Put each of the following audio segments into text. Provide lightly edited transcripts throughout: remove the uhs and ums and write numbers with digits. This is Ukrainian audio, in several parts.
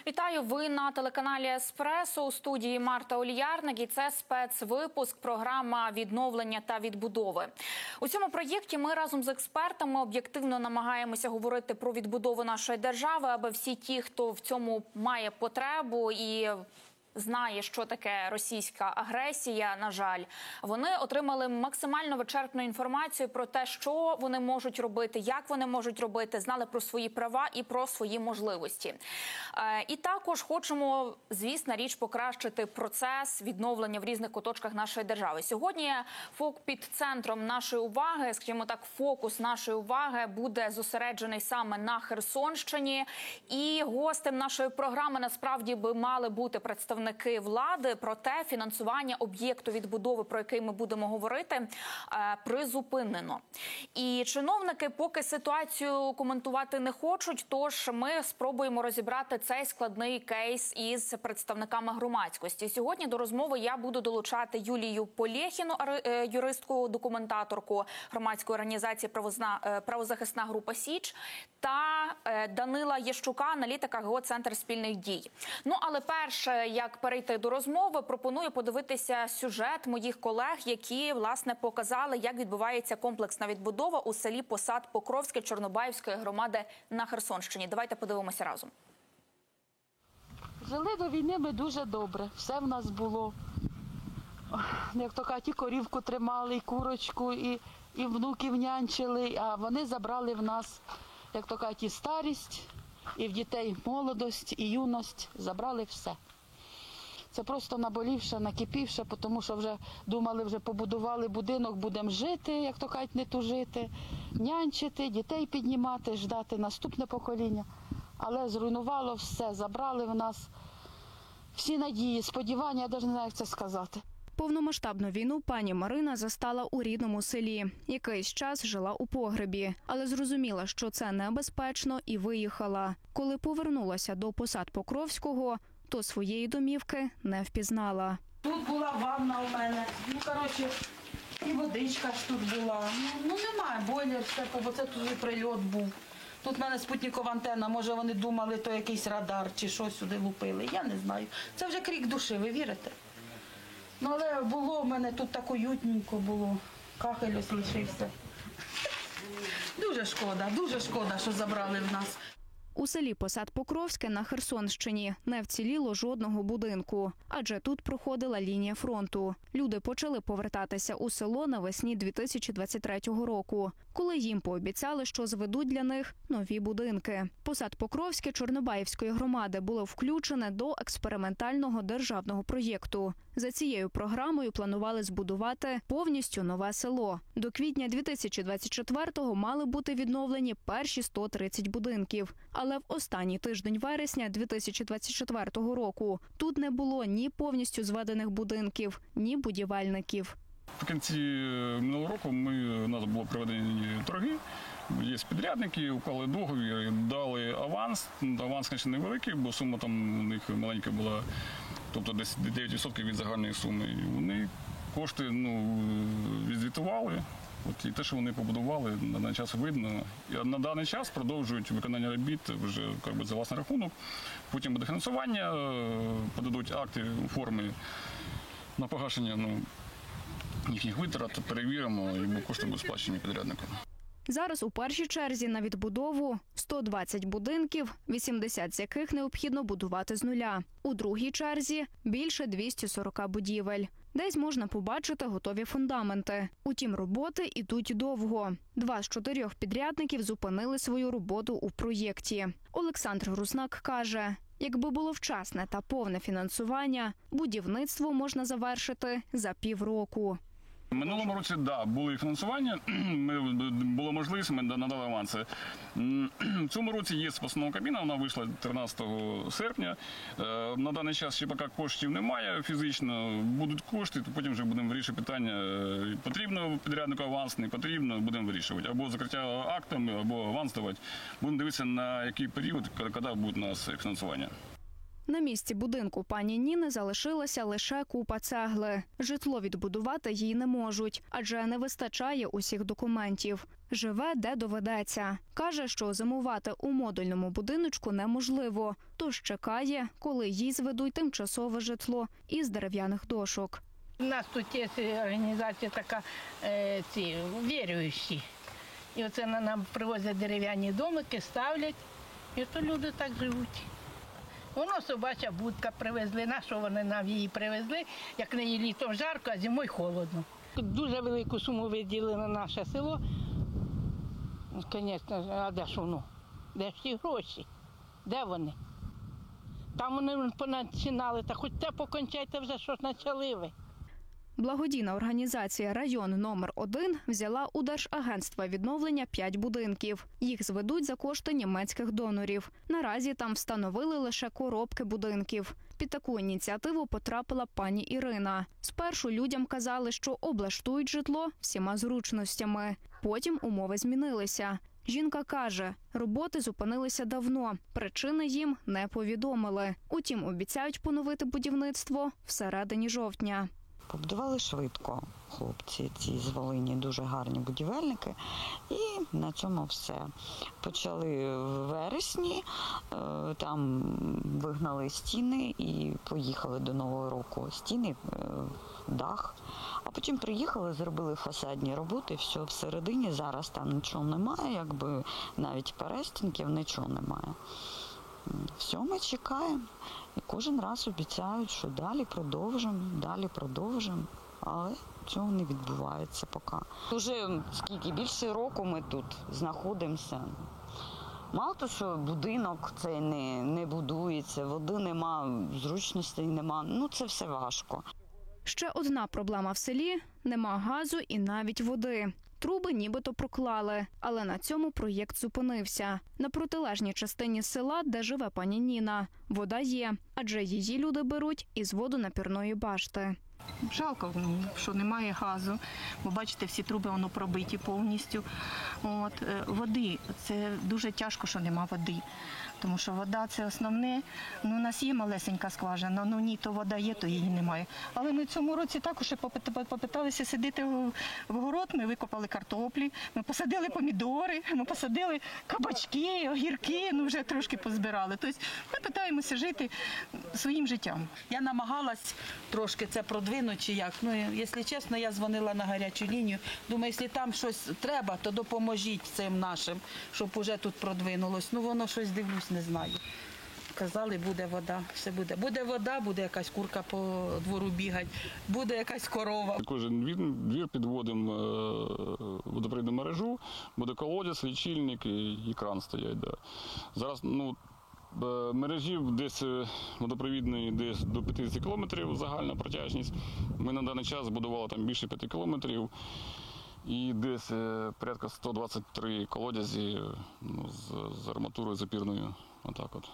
Вітаю, ви на телеканалі «Еспресо», у студії Марта Оліярник, і це спецвипуск програма «Відновлення та відбудови». У цьому проєкті ми разом з експертами об'єктивно намагаємося говорити про відбудову нашої держави, аби всі ті, хто в цьому має потребу і знає, що таке російська агресія, на жаль, вони отримали максимально вичерпну інформацію про те, що вони можуть робити, як вони можуть робити, знали про свої права і про свої можливості. І також хочемо, звісно, покращити процес відновлення в різних куточках нашої держави. Сьогодні під центром нашої уваги, скажімо так, фокус нашої уваги буде зосереджений саме на Херсонщині. І гостем нашої програми насправді би мали бути представники влади, проте фінансування об'єкту відбудови, про який ми будемо говорити, призупинено. І чиновники поки ситуацію коментувати не хочуть, тож ми спробуємо розібрати цей складний кейс із представниками громадськості. Сьогодні до розмови я буду долучати Юлію Полєхіну, юристку, документаторку громадської організації «Правозахисна група Січ», та Данила Єщука, аналітика ГО «Центр спільних дій». Ну, але перше, як перейти до розмови, пропоную подивитися сюжет моїх колег, які, власне, показали, як відбувається комплексна відбудова у селі Посад Покровське Чорнобаївської громади на Херсонщині. Давайте подивимося разом. Жили до війни ми дуже добре. Все в нас було. Як то кажуть, і корівку тримали, і курочку, і внуків нянчили, а вони забрали в нас, як то кажуть, і старість, і в дітей молодость, і юність. Забрали все. Це просто наболівше, накипівше, тому що вже думали, вже побудували будинок, будемо жити, як то кажуть, не тужити, нянчити, дітей піднімати, ждати наступне покоління. Але зруйнувало все, забрали в нас всі надії, сподівання, я навіть не знаю, як це сказати. Повномасштабну війну пані Марина застала у рідному селі. Якийсь час жила у погребі, але зрозуміла, що це небезпечно, і виїхала. Коли повернулася до Посад Покровського, то своєї домівки не впізнала. Тут була ванна у мене, і водичка ж тут була. Немає, бойлер, все, бо це тут і прильот був. Тут в мене спутникова антенна, може вони думали, то якийсь радар чи що сюди лупили, я не знаю. Це вже крик душі, ви вірите? Але було в мене тут так уютненько було, кахель ось лишився. Дуже шкода, що забрали в нас. У селі Посад Покровське на Херсонщині не вціліло жодного будинку, адже тут проходила лінія фронту. Люди почали повертатися у село навесні 2023 року, коли їм пообіцяли, що зведуть для них нові будинки. Посад Покровське Чорнобаївської громади було включене до експериментального державного проєкту. За цією програмою планували збудувати повністю нове село. До квітня 2024-го мали бути відновлені перші 130 будинків. Але в останній тиждень вересня 2024 року тут не було ні повністю зведених будинків, ні будівельників. В кінці минулого року у нас було проведені торги, є підрядники, уклали договір, дали аванс. Аванс, звісно, невеликий, бо сума там у них маленька була, тобто десь 9% від загальної суми. І вони кошти відзвітували. І те, що вони побудували, на даний час видно. І на даний час продовжують виконання робіт вже за власний рахунок. Потім буде фінансування, подадуть акти у формі на погашення їхніх витрат, перевіримо, і кошти будуть сплачені підрядникам. Зараз у першій черзі на відбудову 120 будинків, 80 з яких необхідно будувати з нуля. У другій черзі – більше 240 будівель. Десь можна побачити готові фундаменти. Утім, роботи йдуть довго. 2 з 4 підрядників зупинили свою роботу у проєкті. Олександр Руснак каже, якби було вчасне та повне фінансування, будівництво можна завершити за півроку. В минулому році, були фінансування, була можливість, ми надали аванси. В цьому році є постанова Кабміну, вона вийшла 13 серпня. На даний час ще поки коштів немає фізично, будуть кошти, то потім вже будемо вирішувати питання, потрібно підряднику аванс, не потрібно, будемо вирішувати. Або закриття актами, або аванс давати. Будемо дивитися, на який період, коли буде у нас фінансування. На місці будинку пані Ніни залишилася лише купа цегли. Житло відбудувати їй не можуть, адже не вистачає усіх документів. Живе, де доведеться. Каже, що зимувати у модульному будиночку неможливо, тож чекає, коли їй зведуть тимчасове житло із дерев'яних дошок. У нас тут є організація така, ці віруючі. І оце нам привозять дерев'яні домики, ставлять, і то люди так живуть. Воно собача будка привезли, на що вони нам її привезли, як неї літом жарко, а зимою холодно. Дуже велику суму виділили на наше село. Звісно, а де ж воно? Де ж ті гроші? Де вони? Там вони починали, та хоч те покончайте вже, що ж почали ви. Благодійна організація «Район номер 1» взяла у Держагентства відновлення 5 будинків. Їх зведуть за кошти німецьких донорів. Наразі там встановили лише коробки будинків. Під таку ініціативу потрапила пані Ірина. Спершу людям казали, що облаштують житло всіма зручностями. Потім умови змінилися. Жінка каже, роботи зупинилися давно, причини їм не повідомили. Утім, обіцяють поновити будівництво всередині жовтня. Побудували швидко хлопці, ці з Волині, дуже гарні будівельники. І на цьому все. Почали в вересні, там вигнали стіни і поїхали до Нового року. Стіни, дах. А потім приїхали, зробили фасадні роботи, все всередині. Зараз там нічого немає, якби навіть перестінків, нічого немає. Все, ми чекаємо. І кожен раз обіцяють, що далі продовжимо. Але цього не відбувається поки. Уже більше року ми тут знаходимося. Мало того, що будинок цей не будується, води нема, зручностей нема. Це все важко. Ще одна проблема в селі – нема газу і навіть води. Труби нібито проклали, але на цьому проєкт зупинився. На протилежній частині села, де живе пані Ніна, вода є, адже її люди беруть із водонапірної башти. Жалко, що немає газу, бо бачите, всі труби воно пробиті повністю. Води, це дуже тяжко, що нема води, тому що вода – це основне. У нас є малесенька скважина, ні, то вода є, то її немає. Але ми в цьому році також попиталися сидіти в город, ми викопали картоплі, ми посадили помідори, ми посадили кабачки, огірки, вже трошки позбирали. Тобто ми питаємося жити своїм життям. Я намагалась трошки це продвинути чи як. Якщо чесно, я дзвонила на гарячу лінію. Думаю, якщо там щось треба, то допоможіть цим нашим, щоб уже тут продвинулось. Воно щось, дивлюсь, не знаю. Казали, буде вода, все буде. Буде вода, буде якась курка по двору бігати, буде якась корова. Кожен двір підводимо водопровідну мережу, буде колодязь, лічильник і кран стоять. Да. Зараз мережі десь водопровідної десь до 50 кілометрів загальна протяжність. Ми на даний час збудували там більше 5 кілометрів і десь порядка 123 колодязі з арматурою запірною. Отак от.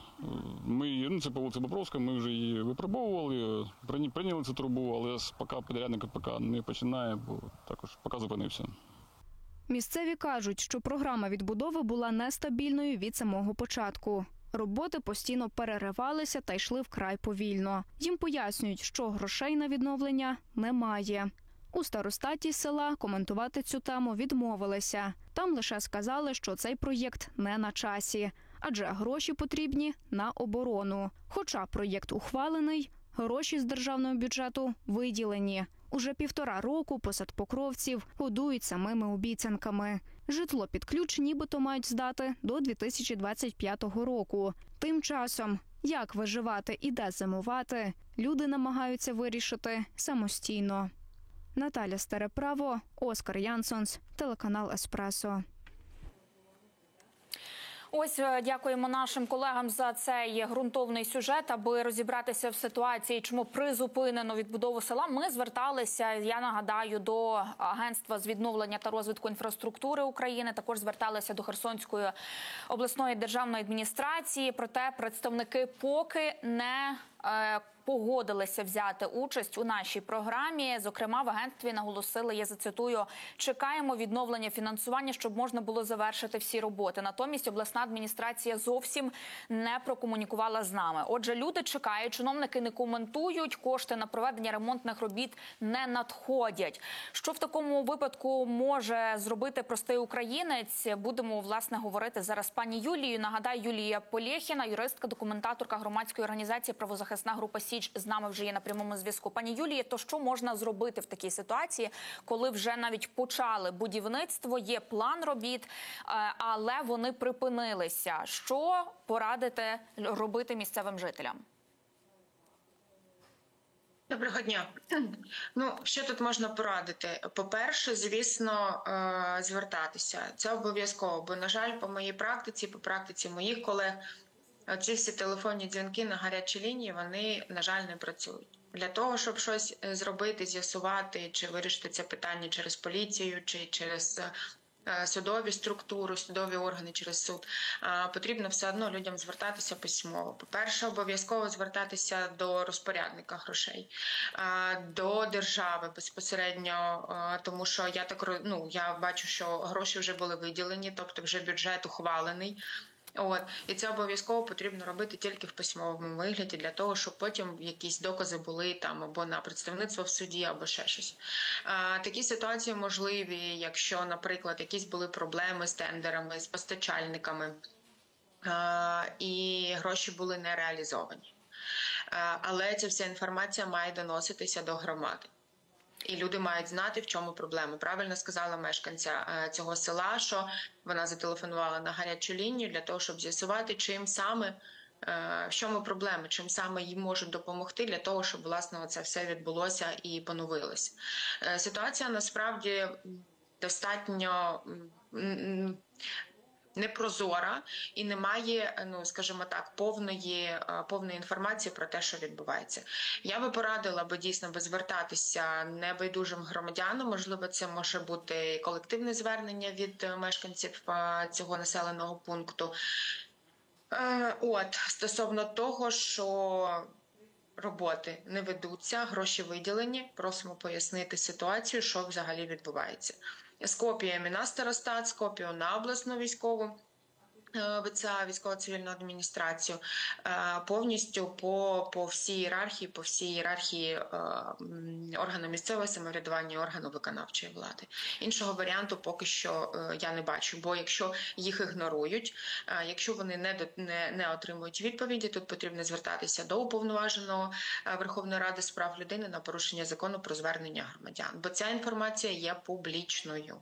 Це по вулиці Бобровська, ми вже її випробовували, прийняли цю трубу, але поки підрядник не починає, бо також поки зупинився. Місцеві кажуть, що програма відбудови була нестабільною від самого початку. Роботи постійно переривалися та йшли вкрай повільно. Їм пояснюють, що грошей на відновлення немає. У старостаті села коментувати цю тему відмовилися. Там лише сказали, що цей проєкт не на часі, адже гроші потрібні на оборону. Хоча проєкт ухвалений, гроші з державного бюджету виділені. Уже 1,5 року посадпокровців годують самими обіцянками. Житло під ключ нібито мають здати до 2025 року. Тим часом, як виживати і де зимувати, люди намагаються вирішити самостійно. Наталя Стереправо, Оскар Янсонс, телеканал «Еспресо». Ось дякуємо нашим колегам за цей ґрунтовний сюжет, аби розібратися в ситуації, чому призупинено відбудову села. Ми зверталися, я нагадаю, до Агентства з відновлення та розвитку інфраструктури України, також зверталися до Херсонської обласної державної адміністрації, проте представники поки не погодилися взяти участь у нашій програмі. Зокрема, в агентстві наголосили, я зацитую, чекаємо відновлення фінансування, щоб можна було завершити всі роботи. Натомість обласна адміністрація зовсім не прокомунікувала з нами. Отже, люди чекають, чиновники не коментують, кошти на проведення ремонтних робіт не надходять. Що в такому випадку може зробити простий українець? Будемо, власне, говорити зараз з пані Юлією. Нагадаю, Юлія Полєхіна, юристка, документаторка громадської організації «Правозахисна група Січ» з нами вже є на прямому зв'язку. Пані Юлія, то що можна зробити в такій ситуації, коли вже навіть почали будівництво, є план робіт, але вони припинилися? Що порадите робити місцевим жителям? Доброго дня. Ну, що тут можна порадити? По-перше, звісно, звертатися. Це обов'язково, бо, на жаль, по моїй практиці, по практиці моїх колег, ці всі телефонні дзвінки на гарячі лінії, вони, на жаль, не працюють. Для того, щоб щось зробити, з'ясувати, чи вирішити це питання через поліцію, чи через судові структури, судові органи, через суд, потрібно все одно людям звертатися письмово. По-перше, обов'язково звертатися до розпорядника грошей, до держави безпосередньо, тому що я бачу, що гроші вже були виділені, тобто вже бюджет ухвалений. І це обов'язково потрібно робити тільки в письмовому вигляді, для того, щоб потім якісь докази були там або на представництво в суді, або ще щось. Такі ситуації можливі, якщо, наприклад, якісь були проблеми з тендерами, з постачальниками, і гроші були не реалізовані. Але ця вся інформація має доноситися до громади. І люди мають знати, в чому проблема. Правильно сказала мешканця цього села, що вона зателефонувала на гарячу лінію для того, щоб з'ясувати, чим саме, в чому проблема, чим саме їм можуть допомогти для того, щоб, власне, це все відбулося і поновилось. Ситуація, насправді, достатньо непрозора і немає, скажімо так, повної інформації про те, що відбувається. Я би порадила дійсно звертатися небайдужим громадянам, можливо, це може бути колективне звернення від мешканців цього населеного пункту. Стосовно того, що роботи не ведуться, гроші виділені, просимо пояснити ситуацію, що взагалі відбувається. З копіями на старостат, з копією на обласну військову ВЦА, військово-цивільну адміністрацію, повністю по всій ієрархії органу місцевого самоврядування і органу виконавчої влади. Іншого варіанту поки що я не бачу, бо якщо їх ігнорують, якщо вони не отримують відповіді, тут потрібно звертатися до уповноваженого Верховної Ради з прав людини на порушення закону про звернення громадян, бо ця інформація є публічною.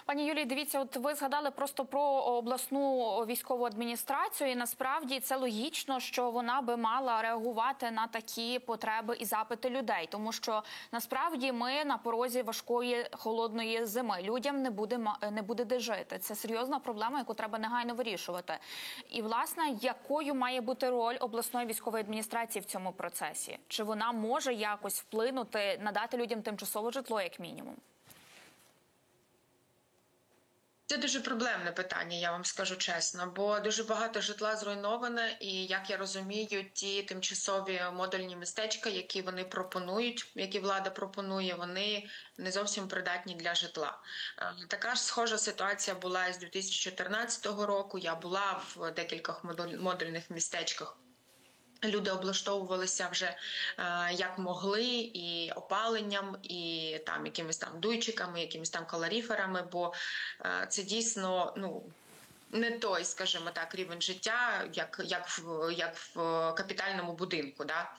Пані Юлії, дивіться, от ви згадали просто про обласну військову адміністрацію, і насправді це логічно, що вона би мала реагувати на такі потреби і запити людей, тому що насправді ми на порозі важкої холодної зими. Людям не буде де жити. Це серйозна проблема, яку треба негайно вирішувати. І, власне, якою має бути роль обласної військової адміністрації в цьому процесі? Чи вона може якось вплинути, надати людям тимчасове житло, як мінімум? Це дуже проблемне питання, я вам скажу чесно, бо дуже багато житла зруйноване, і, як я розумію, ті тимчасові модульні містечка, які вони пропонують, які влада пропонує, вони не зовсім придатні для житла. Така ж схожа ситуація була і з 2014 року. Я була в декількох модульних містечках. Люди облаштовувалися вже як могли, і опаленням, і там якимись там дуйчиками, якимись там калоріферами, бо це дійсно не той, скажімо так, рівень життя, як в капітальному будинку. Да?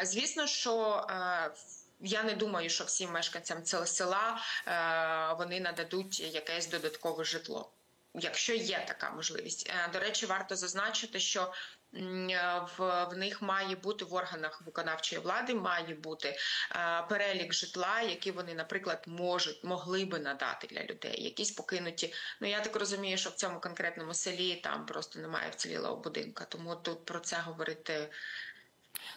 Звісно, що я не думаю, що всім мешканцям цього села вони нададуть якесь додаткове житло, якщо є така можливість. До речі, варто зазначити, що в них має бути, в органах виконавчої влади має бути перелік житла, який вони, наприклад, могли би надати для людей. Якісь покинуті. Я так розумію, що в цьому конкретному селі там просто немає вцілілого будинка, тому тут про це говорити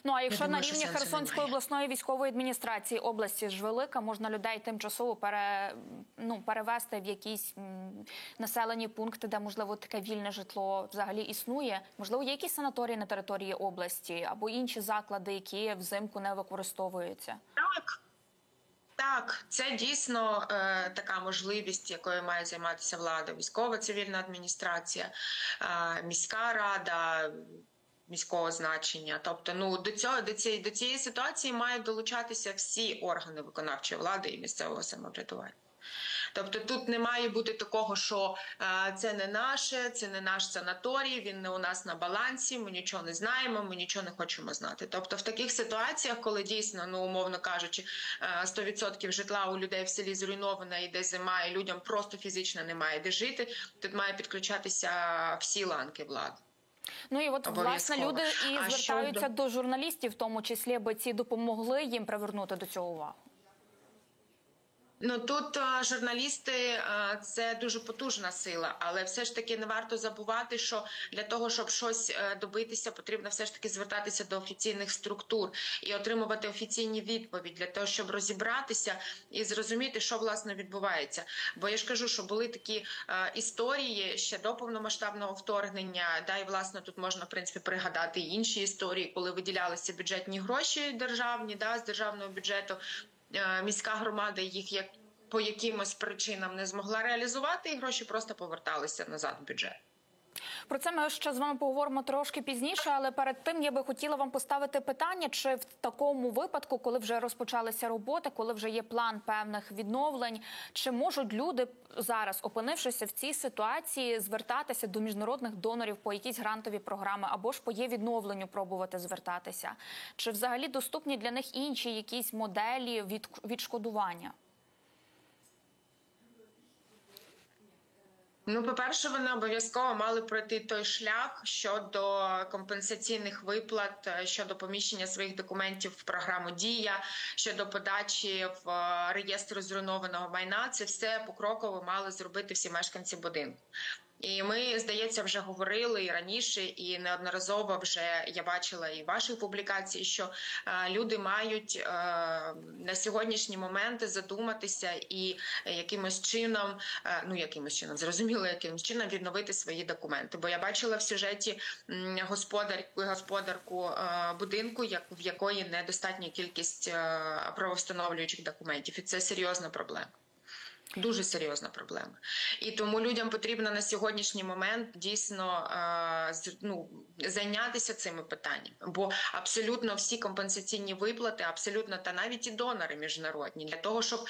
Ну, а якщо думаю, на що рівні сенсу Херсонської немає. обласної військової адміністрації, області ж велика, можна людей тимчасово перевести в якісь населені пункти, де, можливо, таке вільне житло взагалі існує. Можливо, є якісь санаторії на території області або інші заклади, які взимку не використовуються? Так, це дійсно така можливість, якою має займатися влада, військова цивільна адміністрація, міська рада міського значення. Тобто, до цієї ситуації мають долучатися всі органи виконавчої влади і місцевого самоврядування. Тобто тут не має бути такого, що це не наш санаторій, він не у нас на балансі, ми нічого не знаємо, ми нічого не хочемо знати. Тобто в таких ситуаціях, коли дійсно, умовно кажучи, 100% житла у людей в селі зруйновано, йде зима, і людям просто фізично немає де жити, тут має підключатися всі ланки влади. Ну і от, власне, люди і звертаються до журналістів, в тому числі, аби ці допомогли їм привернути до цього увагу. Тут журналісти – це дуже потужна сила, але все ж таки не варто забувати, що для того, щоб щось добитися, потрібно все ж таки звертатися до офіційних структур і отримувати офіційні відповіді для того, щоб розібратися і зрозуміти, що власне відбувається. Бо я ж кажу, що були такі історії ще до повномасштабного вторгнення, і власне тут можна в принципі пригадати і інші історії, коли виділялися бюджетні гроші державні, з державного бюджету. Міська громада їх по якимось причинам не змогла реалізувати, і гроші просто поверталися назад в бюджет. Про це ми ще з вами поговоримо трошки пізніше, але перед тим я би хотіла вам поставити питання, чи в такому випадку, коли вже розпочалися роботи, коли вже є план певних відновлень, чи можуть люди зараз, опинившися в цій ситуації, звертатися до міжнародних донорів по якісь грантові програми або ж по є-відновленню пробувати звертатися? Чи взагалі доступні для них інші якісь моделі відшкодування? По-перше, вони обов'язково мали пройти той шлях щодо компенсаційних виплат, щодо поміщення своїх документів в програму «Дія», щодо подачі в реєстр зруйнованого майна. Це все покроково мали зробити всі мешканці будинку. І ми, здається, вже говорили і раніше, і неодноразово вже я бачила і ваші публікації, що люди мають на сьогоднішній момент задуматися і якимось чином, зрозуміло, якимось чином відновити свої документи. Бо я бачила в сюжеті господарку будинку, в якої недостатня кількість правовстановлюючих документів. І це серйозна проблема. Дуже серйозна проблема. І тому людям потрібно на сьогоднішній момент дійсно зайнятися цими питаннями. Бо абсолютно всі компенсаційні виплати, абсолютно, та навіть і донори міжнародні. Для того, щоб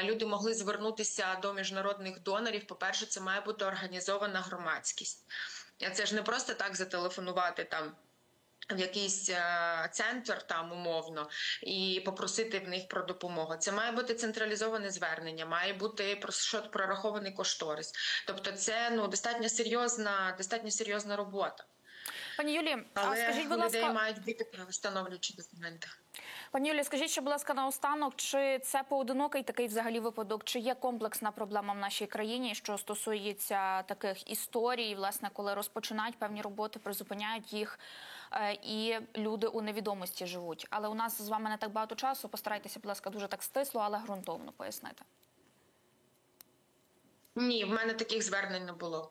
люди могли звернутися до міжнародних донорів, по-перше, це має бути організована громадськість. Це ж не просто так зателефонувати в якийсь центр умовно і попросити в них про допомогу. Це має бути централізоване звернення, має бути прорахований кошторис. Тобто це достатньо серйозна робота. Пані Юлі, скажіть, будь ласка, у людей мають бути правовстановлюючі документи. Пані Юлі, скажіть, що, будь ласка, наостанок, чи це поодинокий такий взагалі випадок, чи є комплексна проблема в нашій країні, що стосується таких історій, власне, коли розпочинають певні роботи, призупиняють їх, і люди у невідомості живуть. Але у нас з вами не так багато часу, постарайтеся, будь ласка, дуже так стисло, але ґрунтовно пояснити. Ні, в мене таких звернень не було.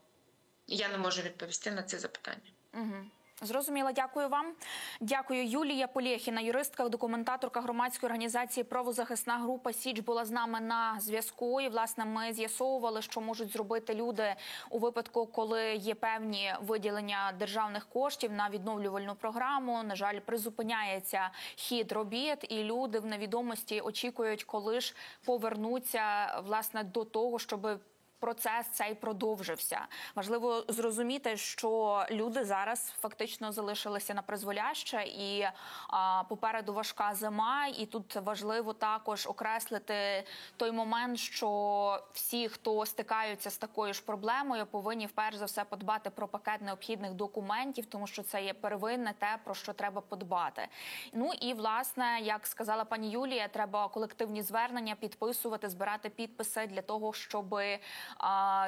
Я не можу відповісти на це запитання. Угу. Зрозуміла, дякую вам. Дякую. Юлія Полєхіна, юристка, документаторка громадської організації «Правозахисна група Січ» була з нами на зв'язку. І, власне, ми з'ясовували, що можуть зробити люди у випадку, коли є певні виділення державних коштів на відновлювальну програму. На жаль, призупиняється хід робіт, і люди в невідомості очікують, коли ж повернуться, власне, до того, щоб процес цей продовжився. Важливо зрозуміти, що люди зараз фактично залишилися на призволяще, і попереду важка зима, і тут важливо також окреслити той момент, що всі, хто стикаються з такою ж проблемою, повинні вперше за все подбати про пакет необхідних документів, тому що це є первинне те, про що треба подбати. Ну і, власне, як сказала пані Юлія, треба колективні звернення підписувати, збирати підписи для того, щоб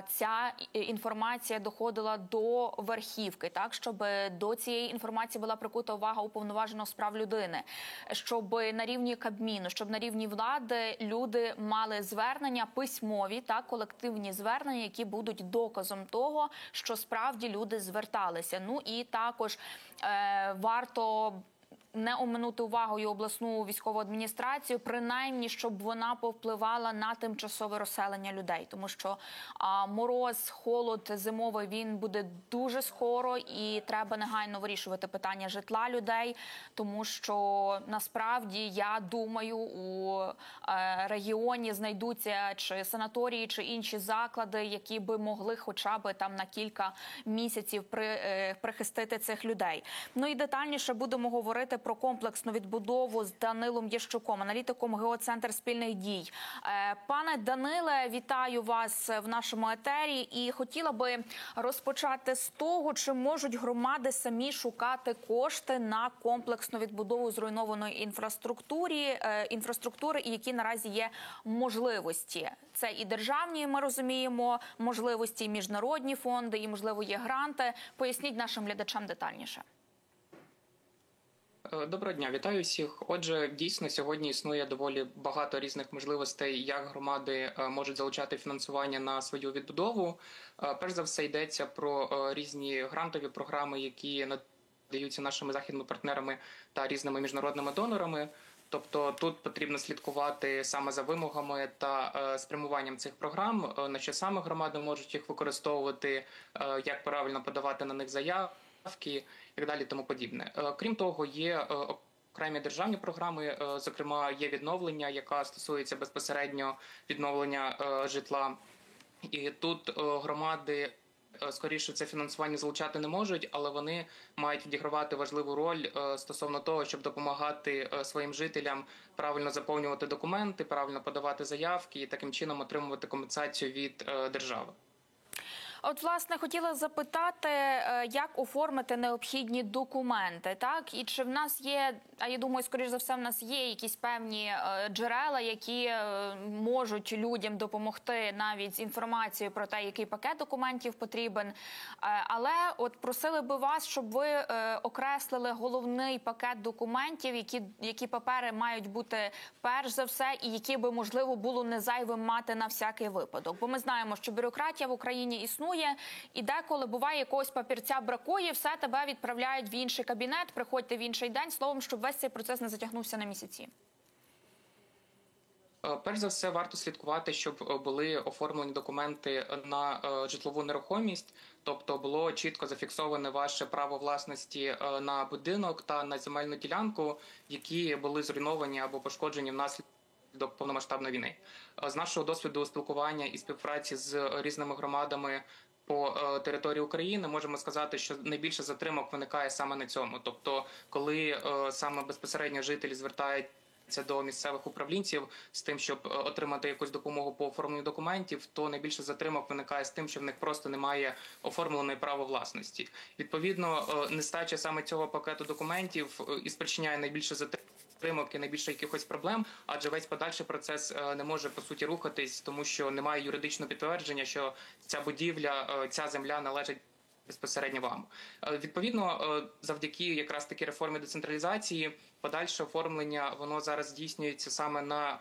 ця інформація доходила до верхівки, так, щоб до цієї інформації була прикута увага уповноваженого з прав людини, щоб на рівні Кабміну, щоб на рівні влади люди мали звернення письмові, так, колективні звернення, які будуть доказом того, що справді люди зверталися. Ну і також варто не оминути увагою обласну військову адміністрацію, принаймні, щоб вона повпливала на тимчасове розселення людей. Тому що мороз, холод зимовий, він буде дуже скоро і треба негайно вирішувати питання житла людей. Тому що, насправді, я думаю, у регіоні знайдуться чи санаторії, чи інші заклади, які би могли хоча б там на кілька місяців прихистити цих людей. Ну і детальніше будемо говорити про комплексну відбудову з Данилом Єщуком, аналітиком Геоцентр спільних дій. Пане Даниле, вітаю вас в нашому етері і хотіла би розпочати з того, чи можуть громади самі шукати кошти на комплексну відбудову зруйнованої інфраструктури і які наразі є можливості. Це і державні, ми розуміємо, можливості, і міжнародні фонди, і, можливо, є гранти. Поясніть нашим глядачам детальніше. Доброго дня, вітаю всіх. Отже, дійсно, сьогодні існує доволі багато різних можливостей, як громади можуть залучати фінансування на свою відбудову. Перш за все, йдеться про різні грантові програми, які надаються нашими західними партнерами та різними міжнародними донорами. Тобто тут потрібно слідкувати саме за вимогами та спрямуванням цих програм, на що саме громади можуть їх використовувати, як правильно подавати на них заявки і так далі, тому подібне. Крім того, є окремі державні програми, зокрема, є відновлення, яка стосується безпосередньо відновлення житла. І тут громади, скоріше, це фінансування залучати не можуть, але вони мають відігравати важливу роль стосовно того, щоб допомагати своїм жителям правильно заповнювати документи, правильно подавати заявки і таким чином отримувати компенсацію від держави. От, власне, хотіла запитати, як оформити необхідні документи, так? І чи в нас є, а я думаю, скоріш за все, в нас є якісь певні джерела, які можуть людям допомогти навіть з інформацією про те, який пакет документів потрібен. Але от просили би вас, щоб ви окреслили головний пакет документів, які папери мають бути перш за все, і які би, можливо, було не зайвим мати на всякий випадок. Бо ми знаємо, що бюрократія в Україні існує, і деколи буває, якогось папірця бракує, все, тебе відправляють в інший кабінет, приходьте в інший день, словом, щоб весь цей процес не затягнувся на місяці. Перш за все, варто слідкувати, щоб були оформлені документи на житлову нерухомість, тобто було чітко зафіксоване ваше право власності на будинок та на земельну ділянку, які були зруйновані або пошкоджені внаслідок до повномасштабної війни. З нашого досвіду спілкування і співпраці з різними громадами по території України можемо сказати, що найбільше затримок виникає саме на цьому. Тобто, коли саме безпосередньо жителі звертаються до місцевих управлінців з тим, щоб отримати якусь допомогу по оформленню документів, то найбільше затримок виникає з тим, що в них просто немає оформленої права власності. Відповідно, нестача саме цього пакету документів і спричиняє найбільше затримок і найбільше якихось проблем, адже весь подальший процес не може, по суті, рухатись, тому що немає юридичного підтвердження, що ця будівля, ця земля належить безпосередньо вам. Відповідно, завдяки якраз таки реформі децентралізації, подальше оформлення, воно зараз здійснюється саме на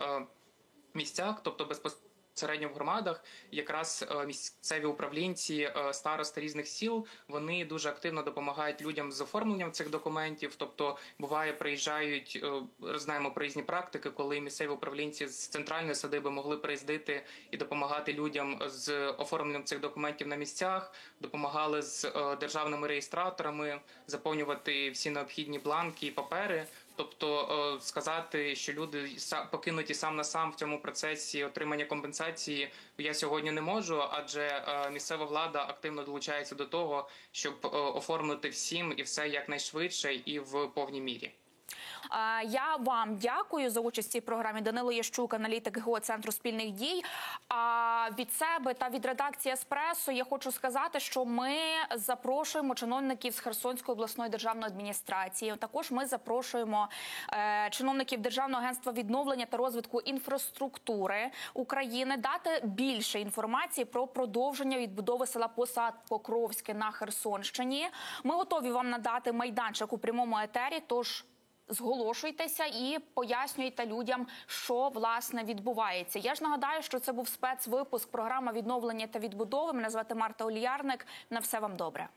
місцях, тобто безпосередньо в громадах. Якраз місцеві управлінці, старости різних сіл, вони дуже активно допомагають людям з оформленням цих документів. Тобто, буває, приїжджають, знаємо про різні практики, коли місцеві управлінці з центральної садиби могли приїздити і допомагати людям з оформленням цих документів на місцях, допомагали з державними реєстраторами заповнювати всі необхідні бланки і папери. Тобто сказати, що люди покинуті сам на сам в цьому процесі отримання компенсації, я сьогодні не можу, адже місцева влада активно долучається до того, щоб оформити всім і все якнайшвидше і в повній мірі. Я вам дякую за участь в цій програмі. Данило Ящук, аналітик ГО Центру спільних дій. А від себе та від редакції «Еспресо» я хочу сказати, що ми запрошуємо чиновників з Херсонської обласної державної адміністрації. Також ми запрошуємо чиновників Державного агентства відновлення та розвитку інфраструктури України дати більше інформації про продовження відбудови села Посад Покровське на Херсонщині. Ми готові вам надати майданчик у прямому етері, тож зголошуйтеся і пояснюйте людям, що, власне, відбувається. Я ж нагадаю, що це був спецвипуск програми «Відновлення та відбудови». Мене звати Марта Ольярник. На все вам добре.